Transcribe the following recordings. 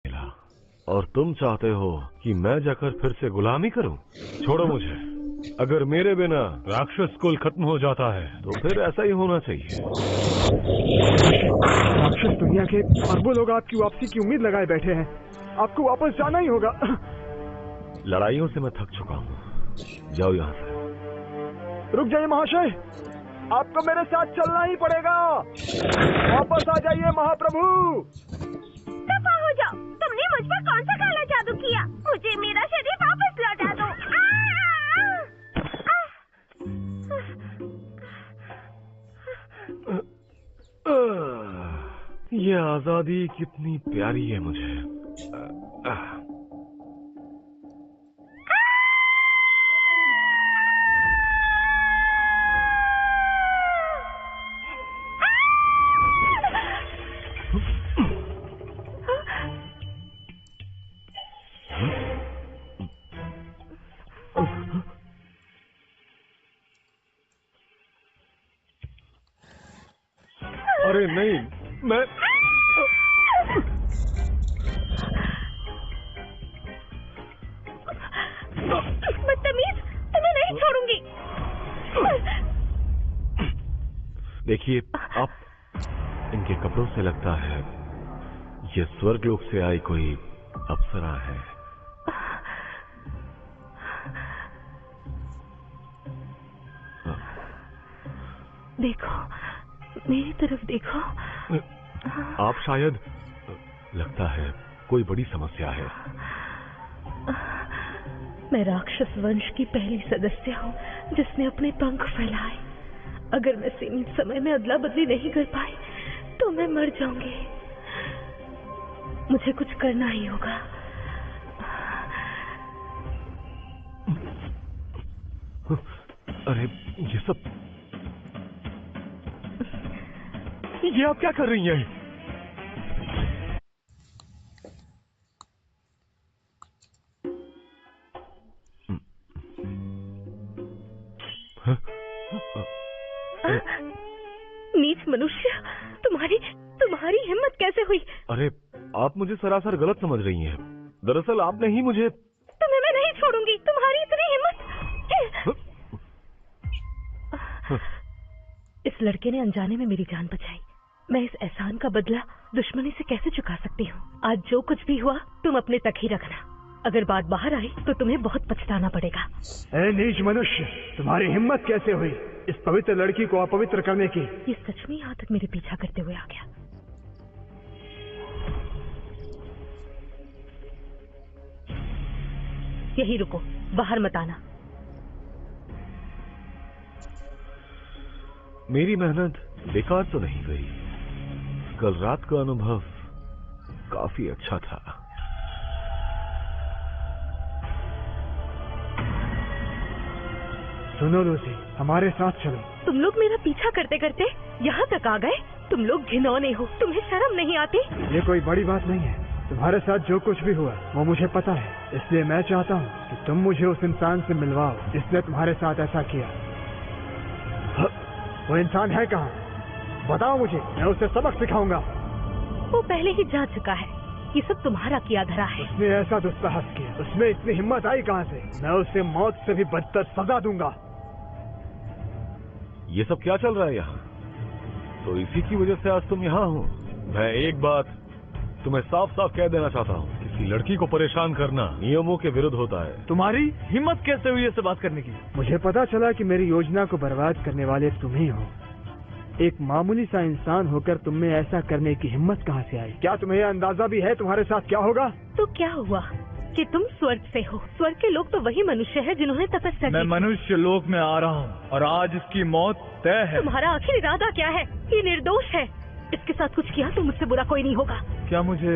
मिला और तुम चाहते हो कि मैं जाकर फिर से गुलामी करूं? छोड़ो मुझे। अगर मेरे बिना राक्षस कुल खत्म हो जाता है तो फिर ऐसा ही होना चाहिए। राक्षस दुनिया के अरबों लोग आपकी वापसी की उम्मीद लगाए बैठे हैं। आपको वापस जाना ही होगा। लड़ाइयों से मैं थक चुका हूँ, जाओ यहाँ से। रुक जाइए महाशय, आपको मेरे साथ चलना ही पड़ेगा। वापस आ जाइए महाप्रभु। दफा हो जाओ, तुमने मुझ पर कौन सा काला जादू किया? मुझे मेरा शरीर वापस लौटा दो। ये आजादी कितनी प्यारी है मुझे। अरे नहीं, मैं बदतमीज, तुम्हें नहीं छोड़ूंगी। देखिए, आप इनके कपड़ों से लगता है ये स्वर्गलोक से आई कोई अप्सरा है। देखो, मेरी तरफ देखो। आप शायद, लगता है कोई बड़ी समस्या है। मैं राक्षस वंश की पहली सदस्य हूँ जिसने अपने पंख फैलाए। अगर मैं सीमित समय में अदला बदली नहीं कर पाई तो मैं मर जाऊंगी। मुझे कुछ करना ही होगा। अरे ये आप क्या कर रही हैं? नीच मनुष्य, तुम्हारी हिम्मत कैसे हुई? अरे आप मुझे सरासर गलत समझ रही हैं। दरअसल आपने ही मुझे। तुम्हें मैं नहीं छोड़ूंगी, तुम्हारी इतनी हिम्मत। इस लड़के ने अनजाने में मेरी जान बचाई। मैं इस एहसान का बदला दुश्मनी से कैसे चुका सकती हूँ? आज जो कुछ भी हुआ तुम अपने तक ही रखना। अगर बात बाहर आई तो तुम्हें बहुत पछताना पड़ेगा। ए नीच मनुष्य, तुम्हारी हिम्मत कैसे हुई इस पवित्र लड़की को अपवित्र करने की? ये सच में यहाँ तक मेरे पीछा करते हुए आ गया। यही रुको, बाहर मत आना। मेरी मेहनत बेकार तो नहीं गई। कल रात का अनुभव काफी अच्छा था। सुनो लूसी, हमारे साथ चलो। तुम लोग मेरा पीछा करते करते यहाँ तक आ गए? तुम लोग घिनौने हो, तुम्हें शर्म नहीं आती? ये कोई बड़ी बात नहीं है। तुम्हारे साथ जो कुछ भी हुआ वो मुझे पता है, इसलिए मैं चाहता हूँ कि तुम मुझे उस इंसान से मिलवाओ जिसने तुम्हारे साथ ऐसा किया। वो इंसान है कहाँ? बताओ मुझे, मैं उसे सबक सिखाऊंगा। वो पहले ही जा चुका है। ये सब तुम्हारा किया धरा है। उसने ऐसा दुस्साहस किया, उसमें इतनी हिम्मत आई कहाँ से? मैं उसे मौत से भी बदतर सजा दूंगा। ये सब क्या चल रहा है यहाँ? तो इसी की वजह से आज तुम यहाँ हो। मैं एक बात तुम्हें साफ साफ कह देना चाहता हूँ, किसी लड़की को परेशान करना नियमों के विरुद्ध होता है। तुम्हारी हिम्मत कैसे हुई ऐसे बात करने की? मुझे पता चला कि मेरी योजना को बर्बाद करने वाले तुम ही हो। एक मामूली सा इंसान होकर तुम में ऐसा करने की हिम्मत कहाँ से आई? क्या तुम्हें अंदाजा भी है तुम्हारे साथ क्या होगा? तो क्या हुआ कि तुम स्वर्ग से हो? स्वर्ग के लोग तो वही मनुष्य है जिन्होंने तपस्या की। मैं मनुष्य लोक में आ रहा हूँ और आज इसकी मौत तय है। तुम्हारा आखिर इरादा क्या है? ये निर्दोष है। इसके साथ कुछ किया तो मुझसे बुरा कोई नहीं होगा। क्या मुझे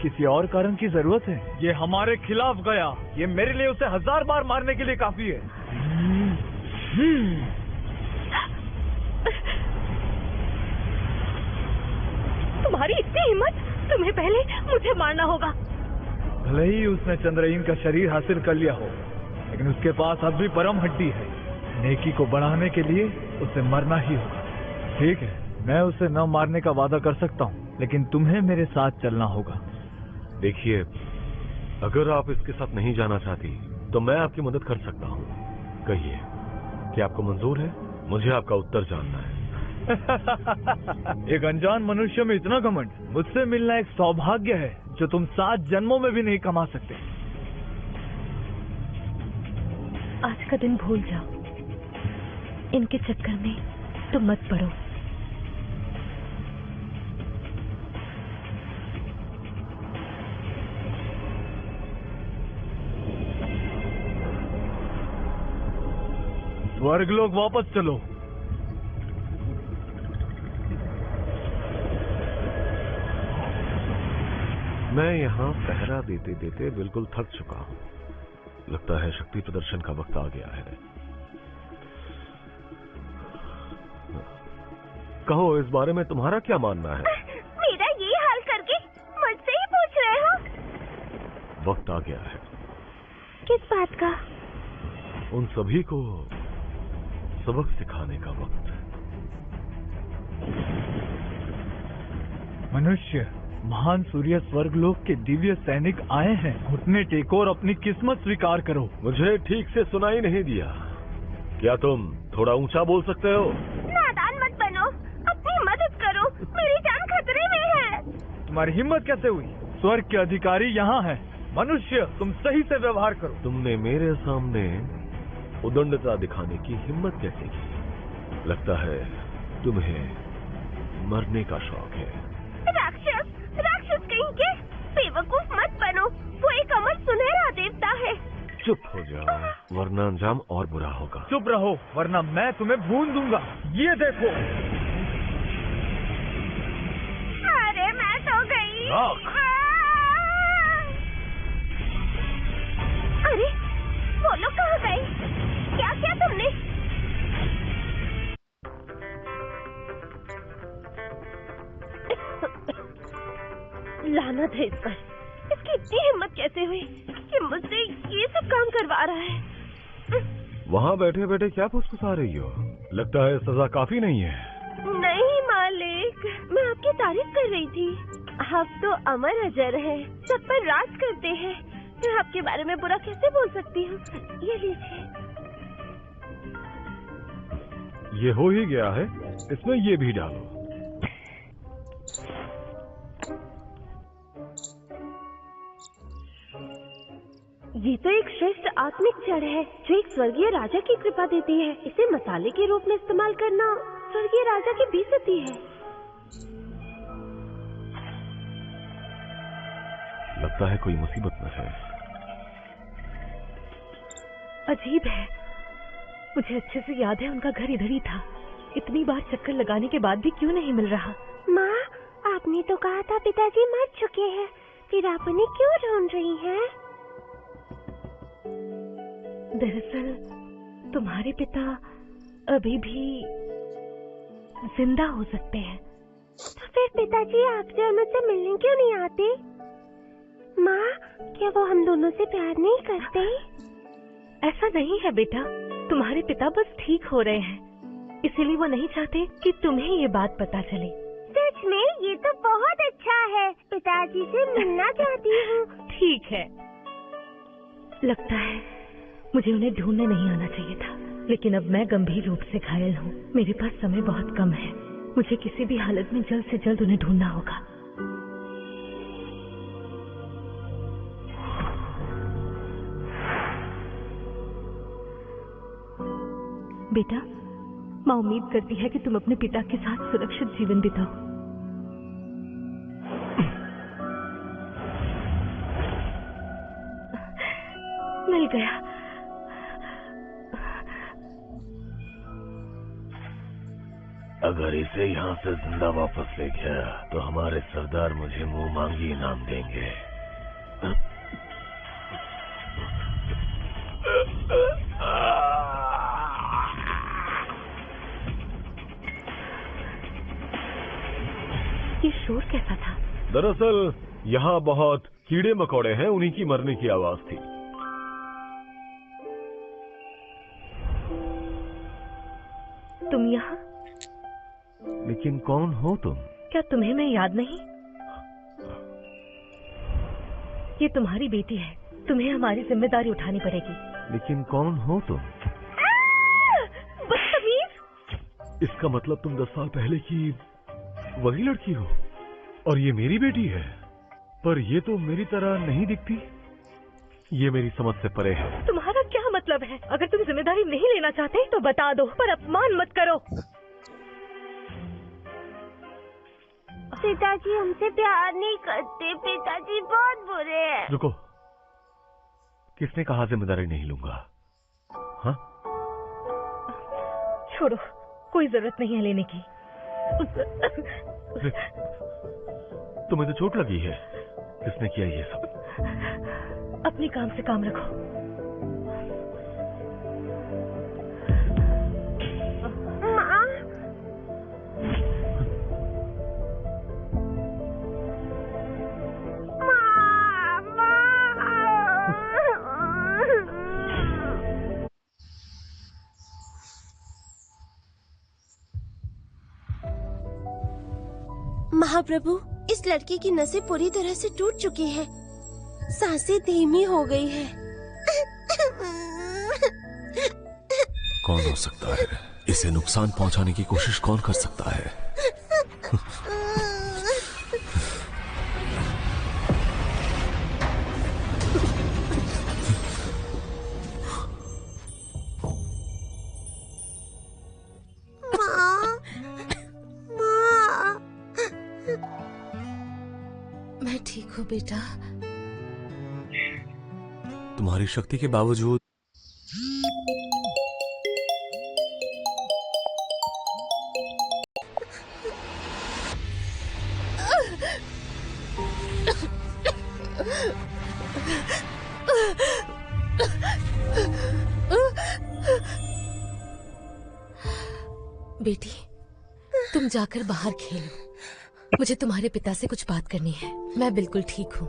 किसी और कारण की जरूरत है? ये हमारे खिलाफ गया, ये मेरे लिए उसे 1000 बार मारने के लिए काफी है। तुम्हारी इतनी हिम्मत? तुम्हें पहले मुझे मारना होगा। भले ही उसने चंद्रहीन का शरीर हासिल कर लिया हो, लेकिन उसके पास अब भी परम हड्डी है। नेकी को बढ़ाने के लिए उसे मरना ही होगा। ठीक है, मैं उसे न मारने का वादा कर सकता हूँ, लेकिन तुम्हें मेरे साथ चलना होगा। देखिए, अगर आप इसके साथ नहीं जाना चाहती तो मैं आपकी मदद कर सकता हूँ। कहिए कि आपको मंजूर है? मुझे आपका उत्तर जानना है। एक अनजान मनुष्य में इतना घमंड, मुझसे मिलना एक सौभाग्य है जो तुम 7 जन्मों में भी नहीं कमा सकते। आज का दिन भूल जाओ, इनके चक्कर में तुम मत पड़ो। स्वर्गलोक वापस चलो। मैं यहाँ पहरा देते देते बिल्कुल थक चुका हूँ। लगता है शक्ति प्रदर्शन का वक्त आ गया है। कहो, इस बारे में तुम्हारा क्या मानना है? मेरा ये हाल करके मुझसे ही पूछ रहे हो? वक्त आ गया है। किस बात का? उन सभी को सबक सिखाने का वक्त। मनुष्य, महान सूर्य स्वर्गलोक के दिव्य सैनिक आए हैं। घुटने टेको और अपनी किस्मत स्वीकार करो। मुझे ठीक से सुनाई नहीं दिया। क्या तुम थोड़ा ऊंचा बोल सकते हो? नादान मत बनो, अपनी मदद करो, मेरी जान खतरे में है। तुम्हारी हिम्मत कैसे हुई? स्वर्ग के अधिकारी यहाँ हैं। मनुष्य, तुम सही से व्यवहार करो। तुमने मेरे सामने उदंडता दिखाने की हिम्मत कैसे की? लगता है तुम्हें मरने का शौक है। राक्षस, राक्षस कहीं के, बेवकूफ मत बनो। वो एक अमर सुनहरा देवता है। चुप हो जाओ, वरना अंजाम और बुरा होगा। चुप रहो, वरना मैं तुम्हें भून दूंगा। ये देखो। अरे मैं तो गई। अरे वो लोग कहाँ गए? क्या किया तुमने? लानत है इस पर। इसकी इतनी हिम्मत कैसे हुई कि मुझसे ये सब काम करवा रहा है? वहाँ बैठे बैठे क्या फुसफुसा रही हो? लगता है सजा काफी नहीं है। नहीं मालिक, मैं आपकी तारीफ कर रही थी। आप तो अमर अजर है, सब पर राज करते हैं। मैं आपके बारे में बुरा कैसे बोल सकती हूँ? ये लीजिए। ये हो ही गया है, इसमें ये भी डालो। ये तो एक श्रेष्ठ आत्मिक जड़ है जो एक स्वर्गीय राजा की कृपा देती है। इसे मसाले के रूप में इस्तेमाल करना स्वर्गीय राजा की बेइज्जती है। लगता है कोई मुसीबत में है। अजीब है, मुझे अच्छे से याद है उनका घर इधर ही था। इतनी बार चक्कर लगाने के बाद भी क्यों नहीं मिल रहा? माँ, आपने तो कहा था पिताजी मर चुके हैं, फिर आप उन्हें क्यों ढूंढ रही हैं? दरअसल तुम्हारे पिता अभी भी जिंदा हो सकते हैं। तो फिर पिताजी आपसे मुझसे मिलने क्यों नहीं आते? माँ, क्या वो हम दोनों से प्यार नहीं करते? ऐसा नहीं है बेटा, तुम्हारे पिता बस ठीक हो रहे हैं, इसीलिए वो नहीं चाहते कि तुम्हें ये बात पता चले। सच में? ये तो बहुत अच्छा है। पिताजी से मिलना चाहती हूँ। ठीक है। लगता है मुझे उन्हें ढूंढने नहीं आना चाहिए था, लेकिन अब मैं गंभीर रूप से घायल हूँ। मेरे पास समय बहुत कम है। मुझे किसी भी हालत में जल्द से जल्द उन्हें ढूंढना होगा। बेटा, माँ उम्मीद करती है कि तुम अपने पिता के साथ सुरक्षित जीवन बिताओ। मिल गया। अगर इसे यहाँ से जिंदा वापस ले गया तो हमारे सरदार मुझे मुंह मांगी इनाम देंगे। ये शोर कैसा था? दरअसल यहाँ बहुत कीड़े मकोड़े हैं, उन्हीं की मरने की आवाज थी। तुम यहाँ? लेकिन कौन हो तुम? क्या तुम्हें मैं याद नहीं? ये तुम्हारी बेटी है, तुम्हें हमारी जिम्मेदारी उठानी पड़ेगी। लेकिन कौन हो तुम? बदतमीज! इसका मतलब तुम 10 साल पहले की वही लड़की हो और ये मेरी बेटी है। पर ये तो मेरी तरह नहीं दिखती। ये मेरी समझ से परे है। तुम्हारा क्या मतलब है? अगर तुम जिम्मेदारी नहीं लेना चाहते तो बता दो, पर अपमान मत करो। पिताजी हमसे प्यार नहीं करते, पिताजी बहुत बुरे हैं। रुको, किसने कहा जिम्मेदारी नहीं लूंगा? हाँ? छोड़ो, कोई जरूरत नहीं है लेने की। तुम्हें तो चोट लगी है। किसने किया ये सब? अपने काम से काम रखो। माँ, महाप्रभु, इस लड़की की नसें पूरी तरह से टूट चुकी हैं। सांसें धीमी हो गई है। कौन हो सकता है? इसे नुकसान पहुंचाने की कोशिश कौन कर सकता है? मैं ठीक हूँ बेटा। तुम्हारी शक्ति के बावजूद बेटी, तुम जाकर बाहर खेलो। मुझे तुम्हारे पिता से कुछ बात करनी है। मैं बिल्कुल ठीक हूँ।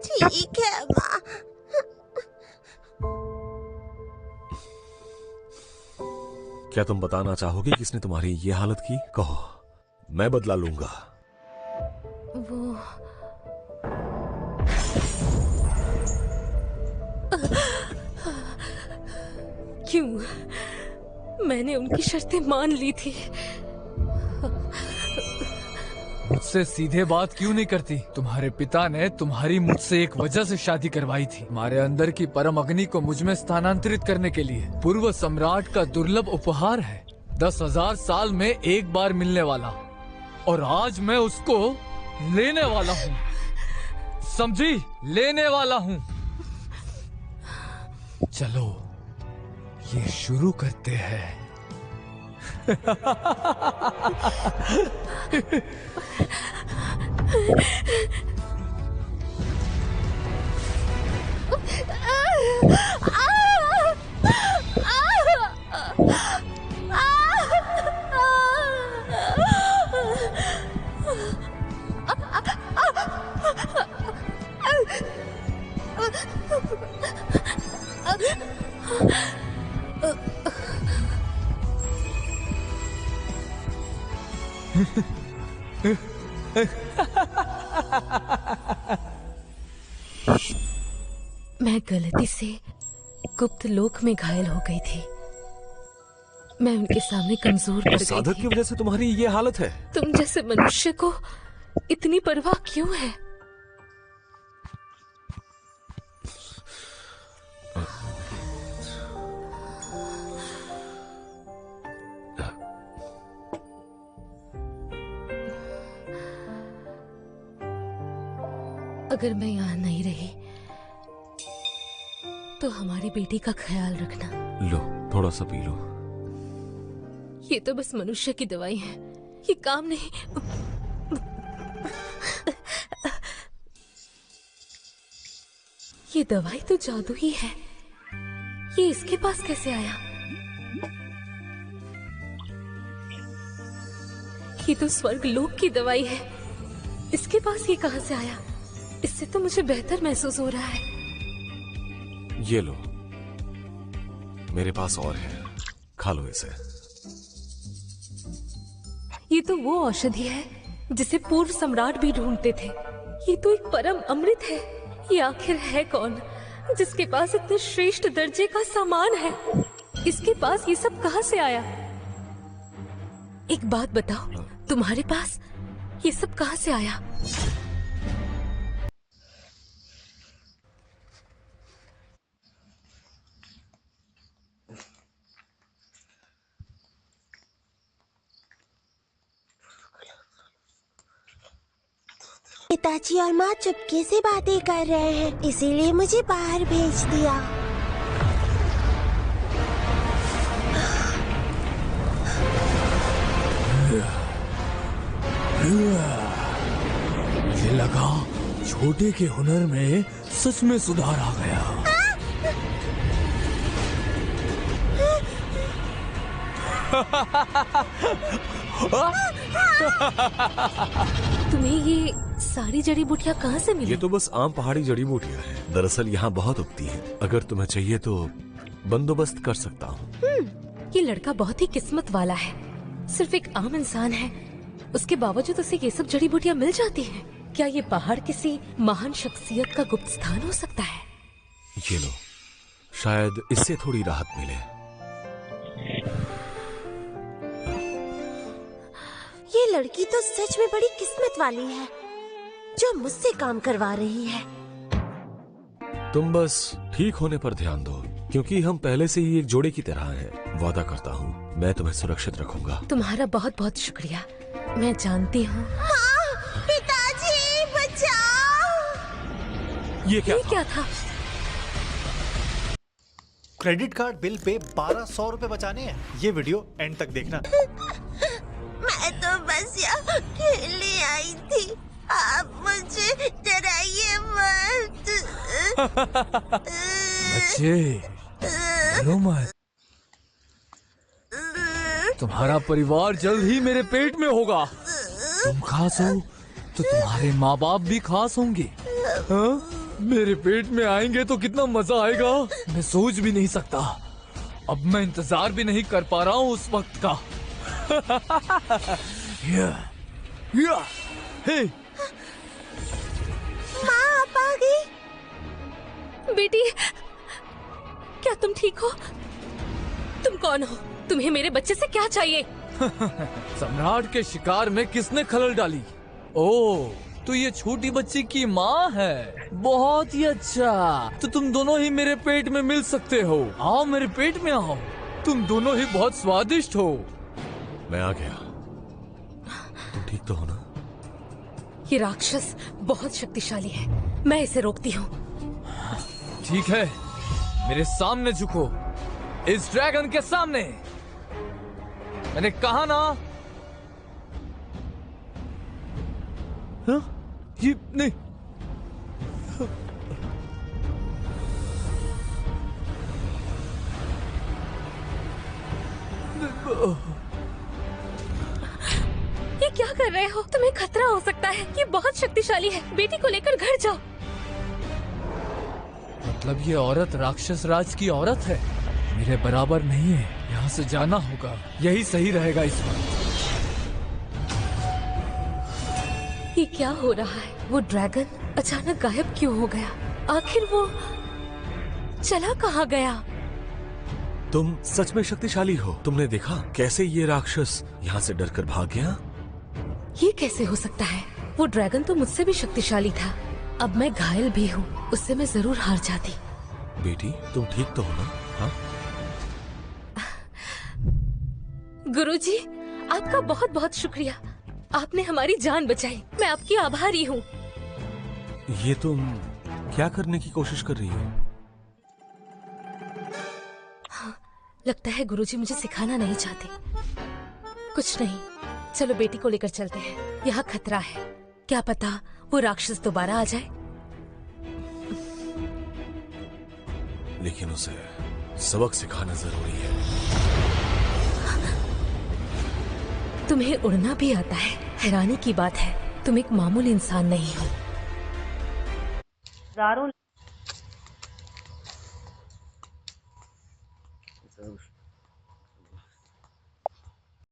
ठीक है माँ। क्या तुम बताना चाहोगे किसने तुम्हारी ये हालत की? कहो, मैं बदला लूंगा। वो क्यों? मैंने उनकी शर्तें मान ली थी। मुझसे सीधे बात क्यों नहीं करती? तुम्हारे पिता ने तुम्हारी मुझसे एक वजह से शादी करवाई थी, हमारे अंदर की परम अग्नि को मुझ में स्थानांतरित करने के लिए। पूर्व सम्राट का दुर्लभ उपहार है, 10,000 साल में एक बार मिलने वाला, और आज मैं उसको लेने वाला हूँ। समझी? लेने वाला हूँ। चलो ये शुरू करते हैं। मैं गलती से गुप्त लोक में घायल हो गई थी। मैं उनके सामने कमजोर पड़ गई साधक थी। की वजह से तुम्हारी ये हालत है। तुम जैसे मनुष्य को इतनी परवाह क्यों है? अगर मैं यहाँ नहीं रही तो हमारी बेटी का ख्याल रखना। लो, थोड़ा सा पी लो। ये तो बस मनुष्य की दवाई है, ये काम नहीं। ये दवाई तो जादू ही है। ये इसके पास कैसे आया? ये तो स्वर्ग लोक की दवाई है, इसके पास ये कहां से आया? इससे तो मुझे बेहतर महसूस हो रहा है। ये लो, मेरे पास और है, खा लो इसे। ये तो वो औषधि है जिसे पूर्व सम्राट भी ढूंढते थे। ये तो एक परम अमृत है। ये आखिर है कौन जिसके पास इतने श्रेष्ठ दर्जे का सामान है? इसके पास ये सब कहाँ से आया? एक बात बताओ, तुम्हारे पास ये सब कहाँ से आया? पिताजी और माँ चुपके से बातें कर रहे हैं, इसीलिए मुझे बाहर भेज दिया। मुझे लगा छोटे के हुनर में सच में सुधार आ गया। तुम्हें ये सारी जड़ी बूटियाँ कहाँ से मिली? ये तो बस आम पहाड़ी जड़ी बूटियाँ हैं। दरअसल यहाँ बहुत उगती हैं। अगर तुम्हें चाहिए तो बंदोबस्त कर सकता हूँ। ये लड़का बहुत ही किस्मत वाला है। सिर्फ एक आम इंसान है, उसके बावजूद उसे ये सब जड़ी बूटियाँ मिल जाती हैं। क्या ये पहाड़ किसी महान शख्सियत का गुप्त स्थान हो सकता है? ये लो, शायद इससे थोड़ी राहत मिले। ये लड़की तो सच में बड़ी किस्मत वाली है जो मुझसे काम करवा रही है। तुम बस ठीक होने पर ध्यान दो, क्योंकि हम पहले से ही एक जोड़े की तरह हैं। वादा करता हूँ मैं तुम्हें सुरक्षित रखूंगा। तुम्हारा बहुत बहुत शुक्रिया। मैं जानती हूँ। पिताजी बचाओ! ये क्या था? क्रेडिट कार्ड बिल पे 1200 रुपए बचाने हैं। ये वीडियो एंड तक देखना। मैं तो बस यहाँ खेलने आई थी, आप मुझे डराइए मत। बच्चे, डरो मत। तुम्हारा परिवार जल्द ही मेरे पेट में होगा। तुम खास हो तो तुम्हारे माँ बाप भी खास होंगे। हाँ? मेरे पेट में आएंगे तो कितना मजा आएगा, मैं सोच भी नहीं सकता। अब मैं इंतजार भी नहीं कर पा रहा हूँ उस वक्त का। हे, माँ आप आ गई। बेटी, क्या तुम ठीक हो? तुम कौन हो? तुम्हें मेरे बच्चे से क्या चाहिए? सम्राट के शिकार में किसने खलल डाली? ओह, तो ये छोटी बच्ची की माँ है। बहुत ही अच्छा, तो तुम दोनों ही मेरे पेट में मिल सकते हो। आओ मेरे पेट में आओ। तुम दोनों ही बहुत स्वादिष्ट हो। मैं आ गया। तुम ठीक तो हो ना? ये राक्षस बहुत शक्तिशाली है, मैं इसे रोकती हूँ। ठीक है, मेरे सामने झुको, इस ड्रैगन के सामने। मैंने कहा ना। हाँ? ये नहीं। ये क्या कर रहे हो? तुम्हें खतरा हो सकता है, ये बहुत शक्तिशाली है। बेटी को लेकर घर जाओ। मतलब ये औरत राक्षस राज की औरत है, मेरे बराबर नहीं है। यहाँ से जाना होगा, यही सही रहेगा इस वक्त। ये क्या हो रहा है? वो ड्रैगन अचानक गायब क्यों हो गया? आखिर वो चला कहाँ गया? तुम सच में शक्तिशाली हो। तुमने देखा कैसे ये राक्षस यहाँ से डरकर भाग गया? ये कैसे हो सकता है? वो ड्रैगन तो मुझसे भी शक्तिशाली था। अब मैं घायल भी हूँ, उससे मैं जरूर हार जाती। बेटी तुम ठीक तो हो ना? हाँ? गुरुजी, आपका बहुत बहुत शुक्रिया। आपने हमारी जान बचाई। मैं आपकी आभारी हूँ। ये तुम क्या करने की कोशिश कर रही हो? लगता है गुरुजी मुझे सिखाना नहीं चाहते। कुछ नहीं, चलो बेटी को लेकर चलते हैं। यहाँ खतरा है, क्या पता वो राक्षस दोबारा आ जाए। लेकिन उसे सबक सिखाना जरूरी है। तुम्हें उड़ना भी आता है? हैरानी की बात है, तुम एक मामूली इंसान नहीं हो।